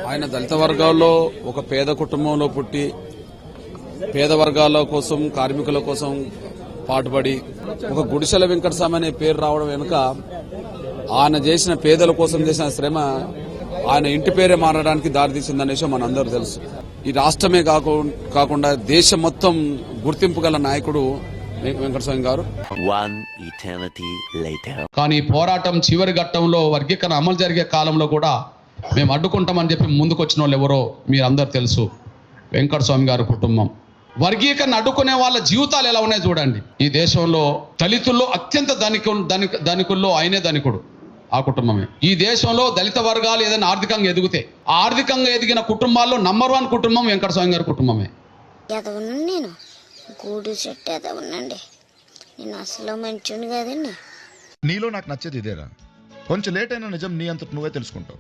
ఆయన దళిత వర్గాల్లో ఒక పేద కుటుంబంలో పుట్టి పేద వర్గాల కోసం కార్మికుల కోసం పాటుపడి ఒక గుడిసెల వెంకటస్వామి అనే పేరు రావడం వెనుక ఆయన చేసిన పేదల కోసం చేసిన శ్రమ ఆయన ఇంటి పేరే మారడానికి దారితీసిందనే విషయం మనందరూ తెలుసు. ఈ రాష్ట్రమే కాకుండా దేశం మొత్తం గుర్తింపు గల నాయకుడు వెంకటస్వామి గారు. కానీ పోరాటం చివరి ఘట్టంలో వర్గీకరణ అమలు జరిగే కాలంలో కూడా మేము అడ్డుకుంటామని చెప్పి ముందుకు వచ్చిన వాళ్ళు ఎవరో మీరందరూ తెలుసు. వెంకటస్వామి గారి కుటుంబం వర్గీకరణ అడ్డుకునే వాళ్ళ జీవితాలు ఎలా ఉన్నాయో చూడండి. ఈ దేశంలో దళితుల్లో అత్యంత ధనికుల్లో ఆయనే ధనికుడు, ఆ కుటుంబమే. ఈ దేశంలో దళిత వర్గాలు ఏదైనా ఆర్థికంగా ఎదిగితే ఆర్థికంగా ఎదిగిన కుటుంబాల్లో నంబర్ 1 కుటుంబం వెంకటస్వామి గారి కుటుంబమే. నేను గూడు చెట్టు ఎదవనండి, నేను అసలు మంచిని కదండి. నీలో నాకు నచ్చేది ఇదేరా, కొంచెం లేట్ అయినా నిజం నీ అంతట నువ్వే తెలుసుకుంటావు.